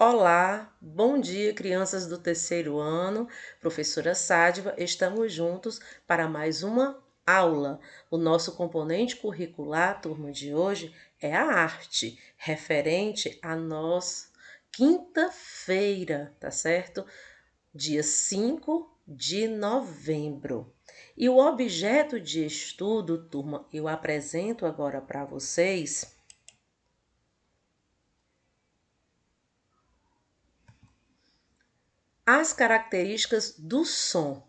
Olá, bom dia, crianças do terceiro ano. Professora Sádiva, estamos juntos para mais uma aula. O nosso componente curricular, turma de hoje, é a arte, referente a nós quinta-feira, tá certo? Dia 5 de novembro. E o objeto de estudo, turma, eu apresento agora para vocês as características do som.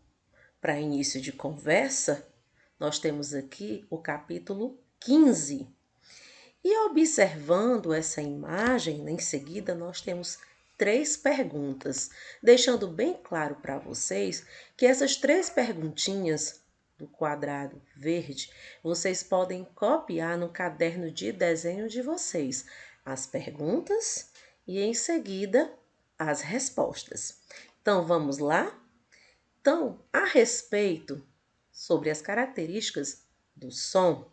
Para início de conversa, nós temos aqui o capítulo 15. E observando essa imagem, em seguida nós temos três perguntas, deixando bem claro para vocês que essas três perguntinhas do quadrado verde, vocês podem copiar no caderno de desenho de vocês as perguntas e em seguida as respostas. Então vamos lá? Então, a respeito sobre as características do som,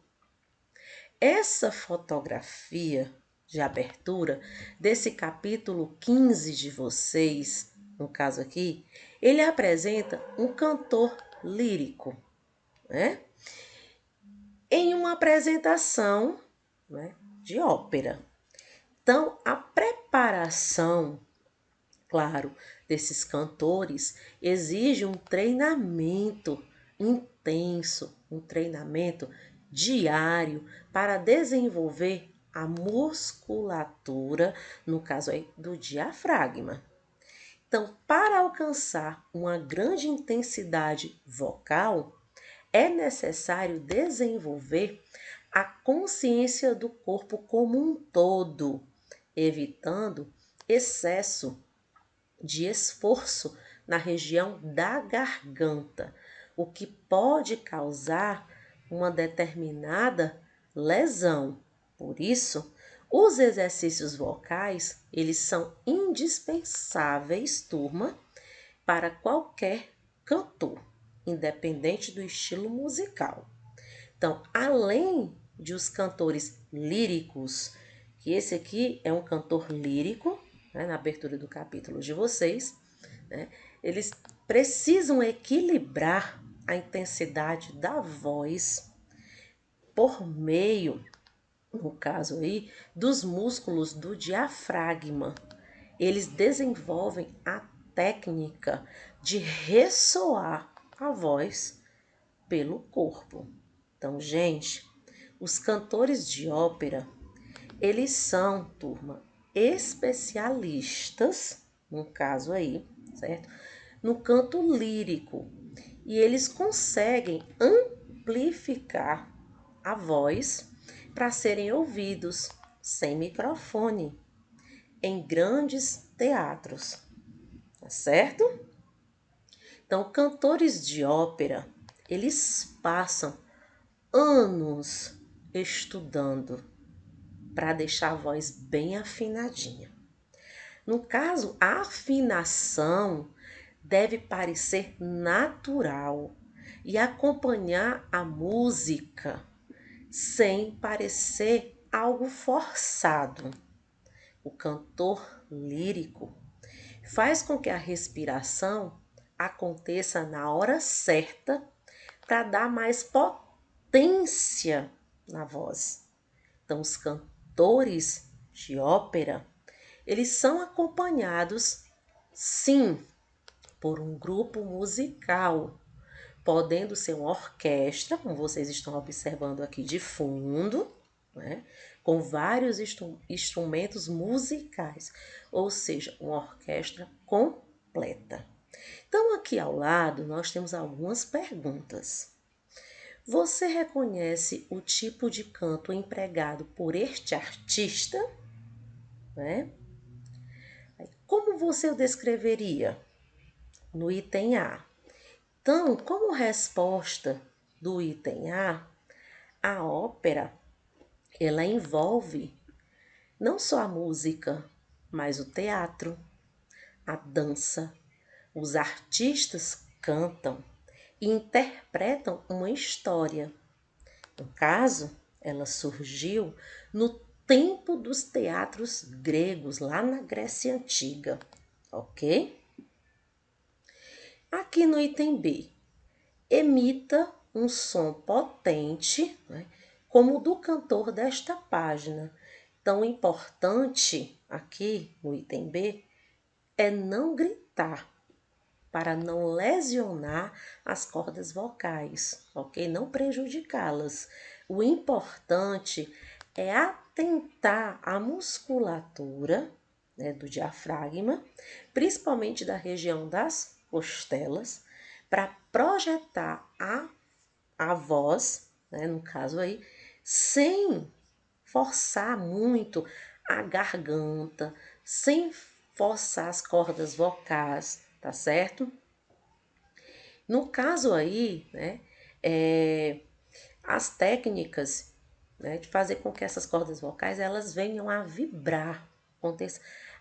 essa fotografia de abertura desse capítulo 15 de vocês, no caso aqui, ele apresenta um cantor lírico, né? Em uma apresentação, né, de ópera. Então, a preparação, claro, desses cantores exige um treinamento intenso, um treinamento diário para desenvolver a musculatura, no caso aí do diafragma. Então, para alcançar uma grande intensidade vocal, é necessário desenvolver a consciência do corpo como um todo, evitando excesso de esforço na região da garganta, o que pode causar uma determinada lesão. Por isso, os exercícios vocais, eles são indispensáveis, turma, para qualquer cantor, independente do estilo musical. Então, além de os cantores líricos, que esse aqui é um cantor lírico, né, na abertura do capítulo de vocês, né, eles precisam equilibrar a intensidade da voz por meio, no caso aí, dos músculos do diafragma. Eles desenvolvem a técnica de ressoar a voz pelo corpo. Então, gente, os cantores de ópera, eles são, turma, especialistas, no caso aí, certo? No canto lírico. E eles conseguem amplificar a voz para serem ouvidos sem microfone em grandes teatros, tá certo? Então, cantores de ópera, eles passam anos estudando para deixar a voz bem afinadinha. No caso, a afinação deve parecer natural e acompanhar a música sem parecer algo forçado. O cantor lírico faz com que a respiração aconteça na hora certa para dar mais potência na voz. Então, os cantores de ópera, eles são acompanhados, sim, por um grupo musical, podendo ser uma orquestra, como vocês estão observando aqui de fundo, né? Com vários instrumentos musicais, ou seja, uma orquestra completa. Então, aqui ao lado, nós temos algumas perguntas. Você reconhece o tipo de canto empregado por este artista? Né? Como você o descreveria? No item A. Então, como resposta do item a ópera, ela envolve não só a música, mas o teatro, a dança. Os artistas cantam e interpretam uma história. No caso, ela surgiu no tempo dos teatros gregos, lá na Grécia Antiga, ok? Aqui no item B, emita um som potente, né, como o do cantor desta página. Então, o importante aqui no item B é não gritar, para não lesionar as cordas vocais, ok? Não prejudicá-las. O importante é atentar a musculatura, né, do diafragma, principalmente da região das costelas, para projetar a voz, né, no caso aí, sem forçar muito a garganta, sem forçar as cordas vocais, tá certo? No caso aí, né, as técnicas, né, de fazer com que essas cordas vocais elas venham a vibrar, aconteça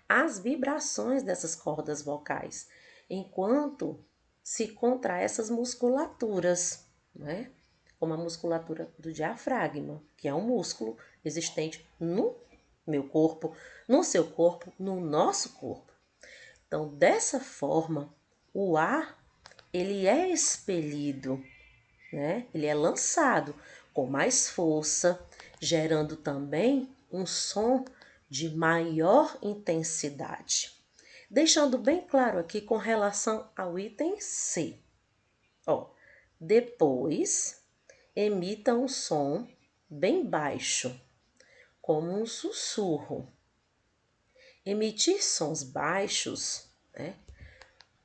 as vibrações dessas cordas vocais, enquanto se contrai essas musculaturas, né, como a musculatura do diafragma, que é um músculo existente no meu corpo, no seu corpo, no nosso corpo. Então, dessa forma, o ar ele é expelido, né? Ele é lançado com mais força, gerando também um som de maior intensidade. Deixando bem claro aqui com relação ao item C. Ó, depois, emita um som bem baixo, como um sussurro. Emitir sons baixos, né,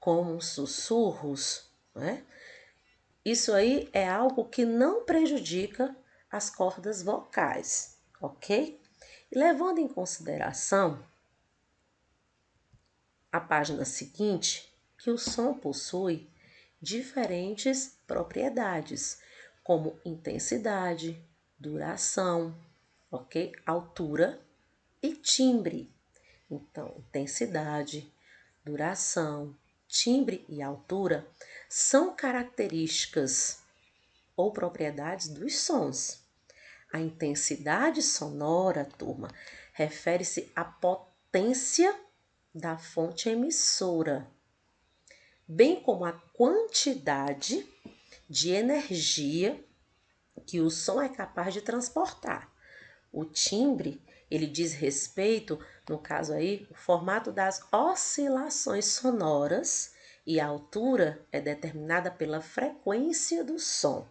como sussurros, né, isso aí é algo que não prejudica as cordas vocais, ok? E levando em consideração a página seguinte, que o som possui diferentes propriedades, como intensidade, duração, ok? Altura e timbre. Então, intensidade, duração, timbre e altura são características ou propriedades dos sons. A intensidade sonora, turma, refere-se à potência da fonte emissora, bem como a quantidade de energia que o som é capaz de transportar. O timbre, ele diz respeito, no caso aí, o formato das oscilações sonoras e a altura é determinada pela frequência do som,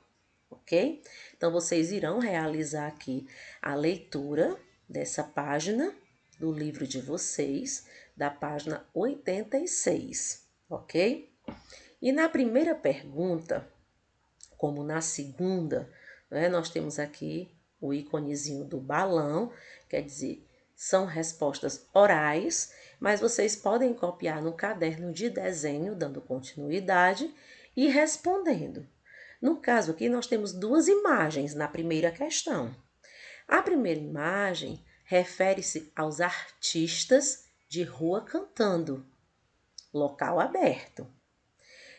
ok? Então, vocês irão realizar aqui a leitura dessa página do livro de vocês, da página 86, ok? E na primeira pergunta, como na segunda, né, nós temos aqui o íconezinho do balão, quer dizer, são respostas orais, mas vocês podem copiar no caderno de desenho, dando continuidade e respondendo. No caso aqui, nós temos duas imagens na primeira questão. A primeira imagem refere-se aos artistas de rua cantando, local aberto.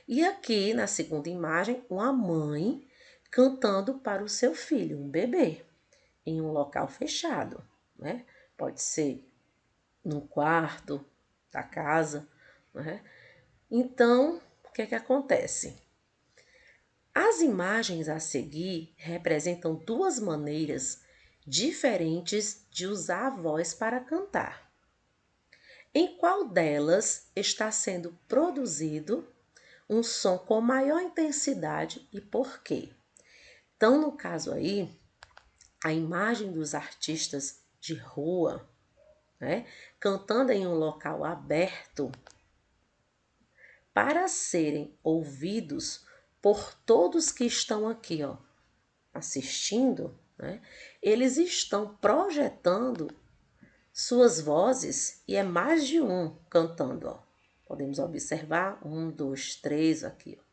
E aqui, na segunda imagem, uma mãe cantando para o seu filho, um bebê, em um local fechado, né? Pode ser num quarto da casa, né? Então, o que é que acontece? As imagens a seguir representam duas maneiras diferentes de usar a voz para cantar. Em qual delas está sendo produzido um som com maior intensidade e por quê? Então, no caso aí, a imagem dos artistas de rua, né, cantando em um local aberto, para serem ouvidos por todos que estão aqui, ó, assistindo, né, eles estão projetando suas vozes e é mais de um cantando, ó. Podemos observar 1, 2, 3 aqui, ó,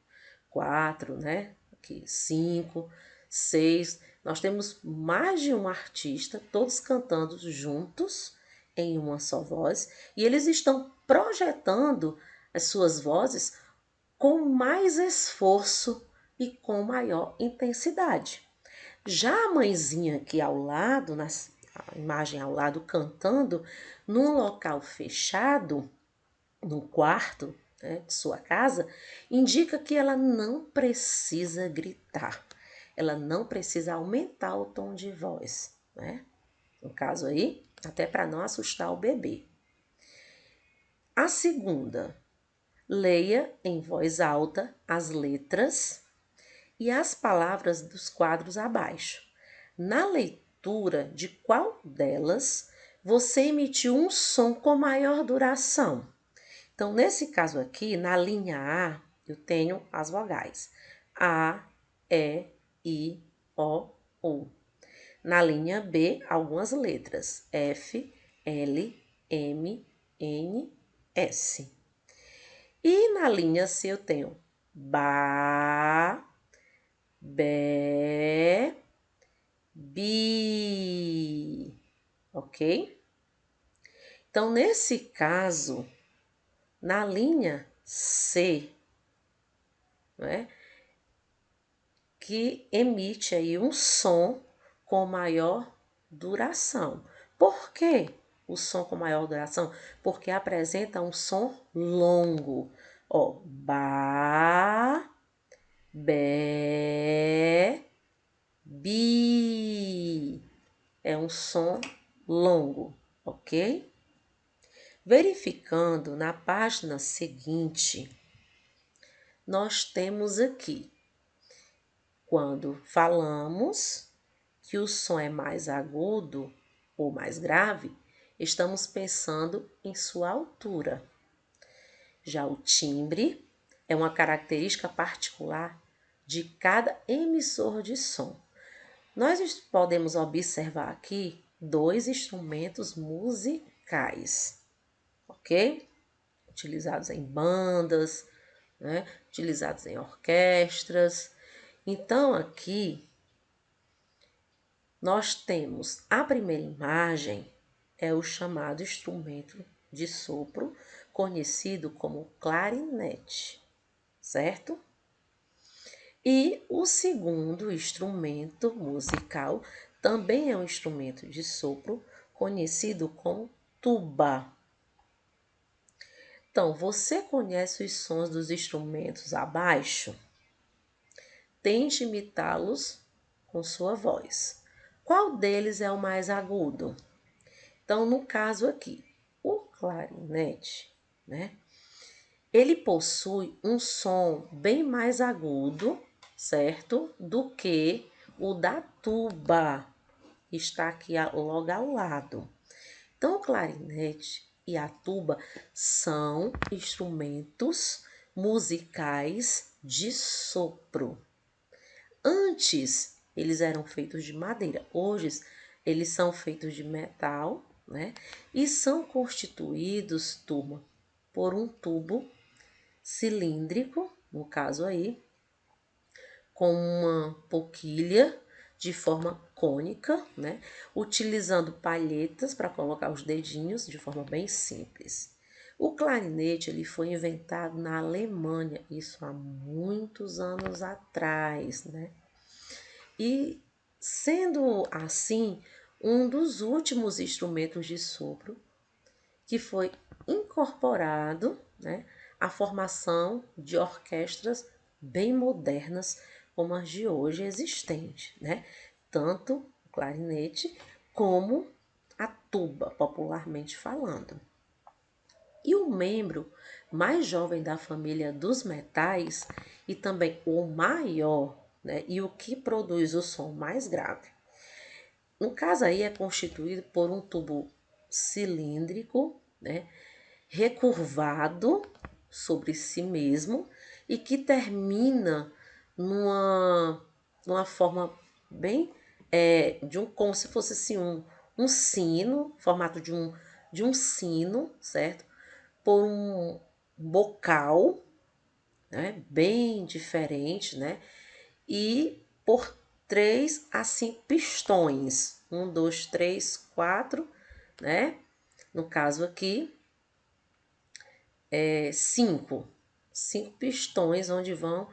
4, né? Aqui 5, 6. Nós temos mais de um artista, todos cantando juntos em uma só voz, e eles estão projetando as suas vozes com mais esforço e com maior intensidade. Já a mãezinha aqui ao lado, a imagem ao lado cantando, num local fechado, no quarto, né, de sua casa, indica que ela não precisa gritar, ela não precisa aumentar o tom de voz, né? No caso aí, até para não assustar o bebê. A segunda, leia em voz alta as letras e as palavras dos quadros abaixo. Na leitura de qual delas você emitiu um som com maior duração? Então, nesse caso aqui, na linha A, eu tenho as vogais A, E, I, O, U. Na linha B, algumas letras F, L, M, N, S. E na linha C eu tenho Ba, Bé, Bi, ok? Então, nesse caso, na linha C, né, que emite aí um som com maior duração. Por quê o som com maior duração? Porque apresenta um som longo. Ó, ba, bé, bi. É um som longo, ok? Verificando na página seguinte, nós temos aqui, quando falamos que o som é mais agudo ou mais grave, estamos pensando em sua altura. Já o timbre é uma característica particular de cada emissor de som. Nós podemos observar aqui dois instrumentos musicais, ok? Utilizados em bandas, né? Utilizados em orquestras. Então, aqui, nós temos a primeira imagem, é o chamado instrumento de sopro, conhecido como clarinete, certo? E o segundo instrumento musical também é um instrumento de sopro, conhecido como tuba. Então, você conhece os sons dos instrumentos abaixo? Tente imitá-los com sua voz. Qual deles é o mais agudo? Então, no caso aqui, o clarinete, né? Ele possui um som bem mais agudo, certo? Do que o da tuba, que está aqui logo ao lado. Então, o clarinete e a tuba são instrumentos musicais de sopro. Antes, eles eram feitos de madeira. Hoje, eles são feitos de metal, né? E são constituídos, turma, por um tubo cilíndrico, no caso aí, com uma boquilha de forma cônica, né? Utilizando palhetas para colocar os dedinhos de forma bem simples. O clarinete ele foi inventado na Alemanha, isso há muitos anos atrás, né? E sendo assim, um dos últimos instrumentos de sopro que foi incorporado, né, à formação de orquestras bem modernas como as de hoje existentes, né? Tanto o clarinete como a tuba, popularmente falando. E o membro mais jovem da família dos metais e também o maior, né, e o que produz o som mais grave. No caso aí é constituído por um tubo cilíndrico, né, recurvado sobre si mesmo e que termina numa forma bem como se fosse assim um sino, formato de um sino, certo? Por um bocal, né, bem diferente, né? E por 3 a 5 pistões. 1, 2, 3, 4, né? No caso aqui, 5. 5 pistões onde vão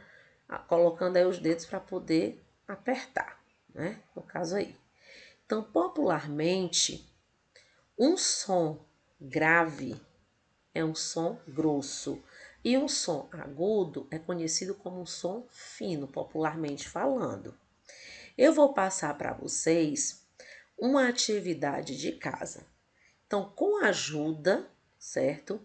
colocando aí os dedos para poder apertar, né? No caso aí. Então, popularmente, um som grave é um som grosso e um som agudo é conhecido como um som fino, popularmente falando. Eu vou passar para vocês uma atividade de casa. Então, com a ajuda, certo,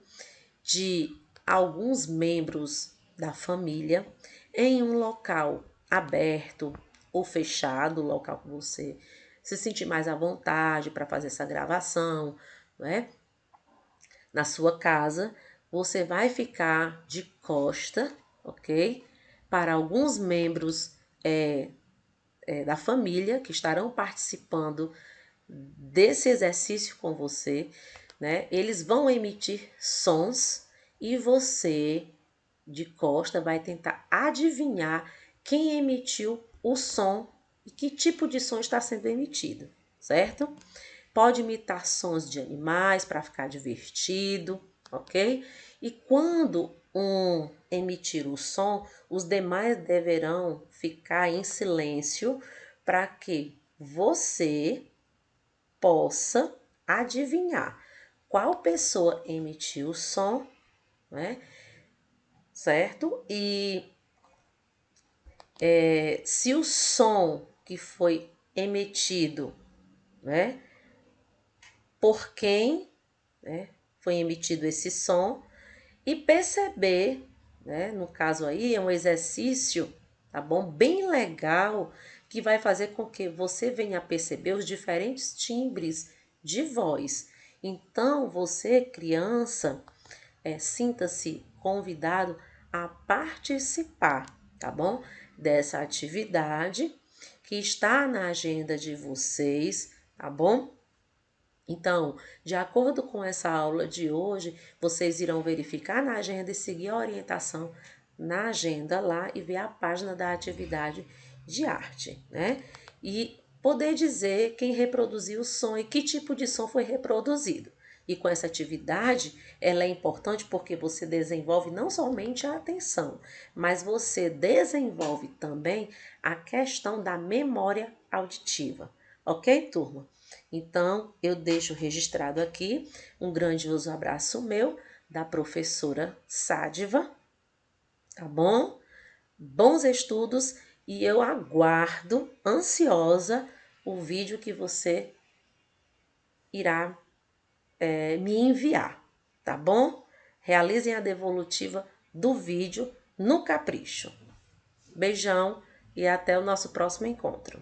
de alguns membros da família, em um local aberto ou fechado, local que você se sentir mais à vontade para fazer essa gravação, não é? Na sua casa, você vai ficar de costa, ok? Para alguns membros da família que estarão participando desse exercício com você, né? Eles vão emitir sons e você, de costa, vai tentar adivinhar quem emitiu o som e que tipo de som está sendo emitido, certo? Pode imitar sons de animais para ficar divertido, ok? E quando um emitir o som, os demais deverão ficar em silêncio para que você possa adivinhar qual pessoa emitiu o som, né? Certo? E se o som que foi emitido, né? Por quem, né, foi emitido esse som e perceber, né? No caso aí é um exercício, tá bom? Bem legal que vai fazer com que você venha a perceber os diferentes timbres de voz. Então, você, criança, sinta-se convidado a participar, tá bom? Dessa atividade que está na agenda de vocês, tá bom? Então, de acordo com essa aula de hoje, vocês irão verificar na agenda e seguir a orientação na agenda lá e ver a página da atividade de arte, né? E poder dizer quem reproduziu o som e que tipo de som foi reproduzido. E com essa atividade, ela é importante porque você desenvolve não somente a atenção, mas você desenvolve também a questão da memória auditiva. Ok, turma? Então, eu deixo registrado aqui um grandioso abraço meu, da professora Sádiva, tá bom? Bons estudos e eu aguardo, ansiosa, o vídeo que você irá me enviar, tá bom? Realizem a devolutiva do vídeo no capricho. Beijão e até o nosso próximo encontro.